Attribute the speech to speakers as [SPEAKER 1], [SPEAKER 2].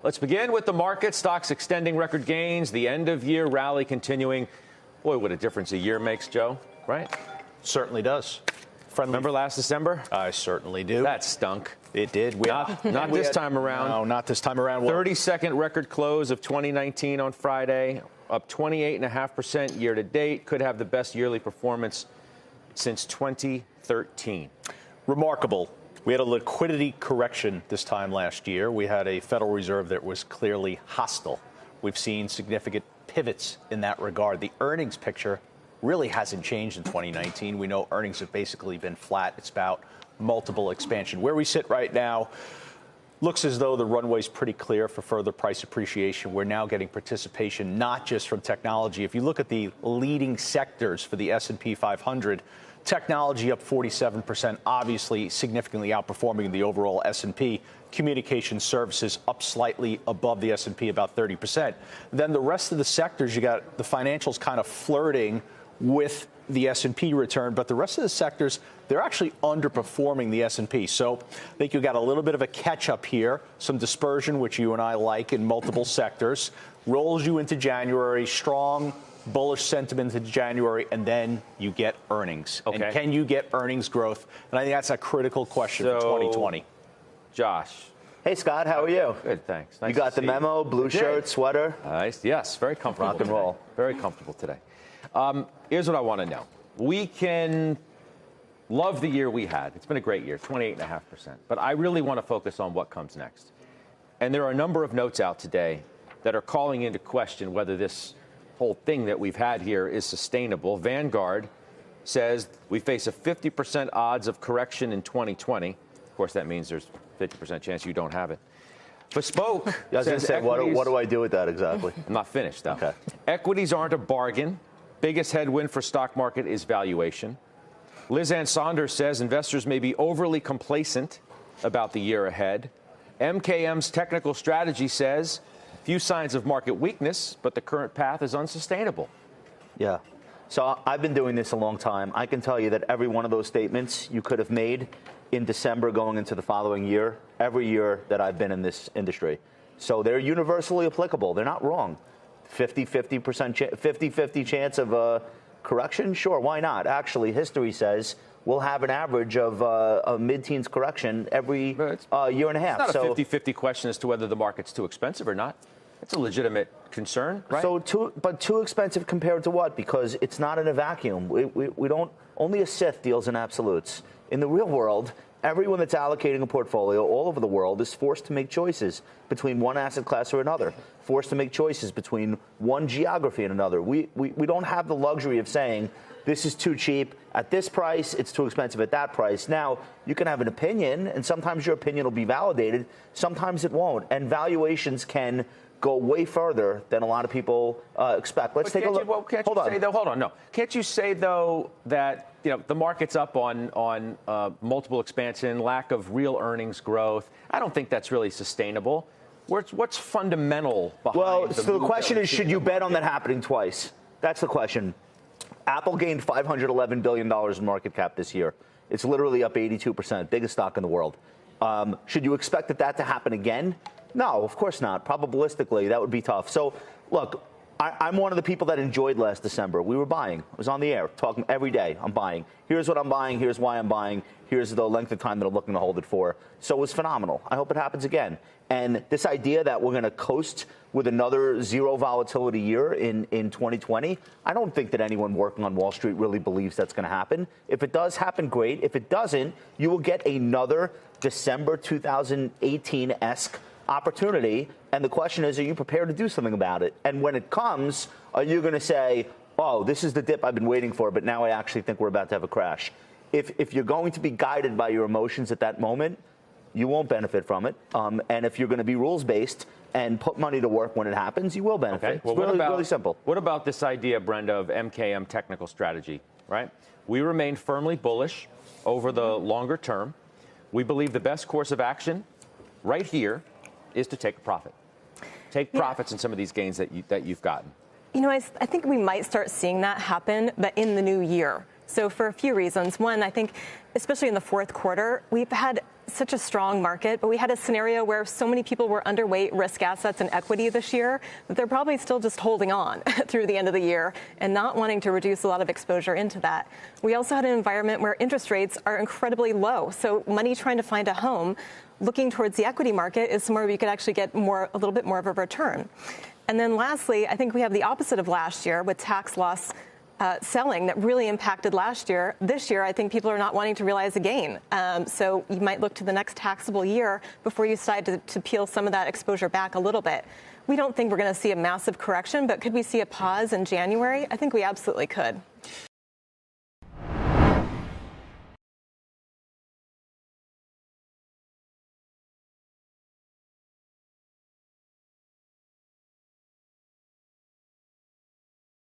[SPEAKER 1] let's begin with the market. Stocks extending record gains. The end-of-year rally continuing. Boy, what a difference a year makes, Joe, right?
[SPEAKER 2] Certainly does.
[SPEAKER 1] Remember last December?
[SPEAKER 2] I certainly do.
[SPEAKER 1] That stunk.
[SPEAKER 2] It did.
[SPEAKER 1] Not this time around.
[SPEAKER 2] No, not this time around.
[SPEAKER 1] 32nd record close of 2019 on Friday, up 28.5% year to date. Could have the best yearly performance since 2013.
[SPEAKER 2] Remarkable. We had a liquidity correction this time last year. We had a Federal Reserve that was clearly hostile. We've seen significant pivots in that regard. The earnings picture really hasn't changed in 2019. We know earnings have basically been flat. It's about multiple expansion. Where we sit right now looks as though the runway's pretty clear for further price appreciation. We're now getting participation not just from technology. If you look at the leading sectors for the S&P 500, technology up 47%, obviously significantly outperforming the overall S&P. Communication services up slightly above the S&P, about 30%. Then the rest of the sectors, you got the financials kind of flirting with the S&P return, but the rest of the sectors, they're actually underperforming the S&P. So I think you got a little bit of a catch-up here, some dispersion, which you and I like in multiple sectors, rolls you into January, strong bullish sentiment into January, and then you get earnings. Okay. And can you get earnings growth? And I think that's a critical question for 2020.
[SPEAKER 1] Josh.
[SPEAKER 3] Hey, Scott, how are you?
[SPEAKER 1] Good, thanks. Nice
[SPEAKER 3] you got the memo, blue shirt, sweater?
[SPEAKER 1] Nice. Yes, very comfortable.
[SPEAKER 3] Rock and roll.
[SPEAKER 1] Very comfortable today. Here's what I want to know. We can love the year we had. It's been a great year, 28.5%. But I really want to focus on what comes next. And there are a number of notes out today that are calling into question whether this whole thing that we've had here is sustainable. Vanguard says we face a 50% odds of correction in 2020. Of course, that means there's 50% chance you don't have it. Bespoke
[SPEAKER 3] I was going to say, what do I do with that exactly?
[SPEAKER 1] I'm not finished, though.
[SPEAKER 3] Okay.
[SPEAKER 1] Equities aren't a bargain. Biggest headwind for stock market is valuation. Liz Ann Saunders says investors may be overly complacent about the year ahead. MKM's technical strategy says few signs of market weakness, but the current path is unsustainable.
[SPEAKER 3] Yeah. So I've been doing this a long time. I can tell you that every one of those statements you could have made in December going into the following year, every year that I've been in this industry. So they're universally applicable. They're not wrong. 50-50 chance of correction? Sure, why not? Actually, history says we'll have an average of a mid-teens correction every year and a half.
[SPEAKER 1] It's not a 50-50 question as to whether the market's too expensive or not. It's a legitimate concern, right?
[SPEAKER 3] So too expensive compared to what? Because it's not in a vacuum. We don't, only a Sith deals in absolutes. In the real world, everyone that's allocating a portfolio all over the world is forced to make choices between one asset class or another, forced to make choices between one geography and another. We don't have the luxury of saying this is too cheap at this price, it's too expensive at that price. Now, you can have an opinion, and sometimes your opinion will be validated, sometimes it won't. And valuations can go way further than a lot of people expect. Let's take a look.
[SPEAKER 1] Hold on. No. Can't you say, though, that the market's up on multiple expansion, lack of real earnings growth? I don't think that's really sustainable. What's fundamental behind
[SPEAKER 3] the question is, should you bet on that happening twice? That's the question. Apple gained $511 billion in market cap this year. It's literally up 82%, biggest stock in the world. Should you expect that to happen again? No, of course not. Probabilistically, that would be tough. So, look, I'm one of the people that enjoyed last December. We were buying. I was on the air talking every day. I'm buying. Here's what I'm buying. Here's why I'm buying. Here's the length of time that I'm looking to hold it for. So it was phenomenal. I hope it happens again. And this idea that we're going to coast with another zero volatility year in 2020, I don't think that anyone working on Wall Street really believes that's going to happen. If it does happen, great. If it doesn't, you will get another December 2018-esque opportunity. And the question is, are you prepared to do something about it? And when it comes, are you going to say, oh, this is the dip I've been waiting for, but now I actually think we're about to have a crash? If you're going to be guided by your emotions at that moment, you won't benefit from it. And if you're going to be rules-based and put money to work when it happens, you will benefit. Okay. Well, it's really simple.
[SPEAKER 1] What about this idea, Brenda, of MKM technical strategy, right? We remain firmly bullish over the longer term. We believe the best course of action right here is to take a profit. Take profits in some of these gains that you've gotten.
[SPEAKER 4] I think we might start seeing that happen, but in the new year. So for a few reasons. One, I think, especially in the fourth quarter, we've had such a strong market, but we had a scenario where so many people were underweight risk assets and equity this year that they're probably still just holding on through the end of the year and not wanting to reduce a lot of exposure into that. We also had an environment where interest rates are incredibly low. So money trying to find a home, looking towards the equity market is somewhere where you could actually get a little bit more of a return. And then lastly, I think we have the opposite of last year with tax loss selling that really impacted last year. This year, I think people are not wanting to realize a gain. So you might look to the next taxable year before you decide to peel some of that exposure back a little bit. We don't think we're going to see a massive correction, but could we see a pause in January? I think we absolutely could.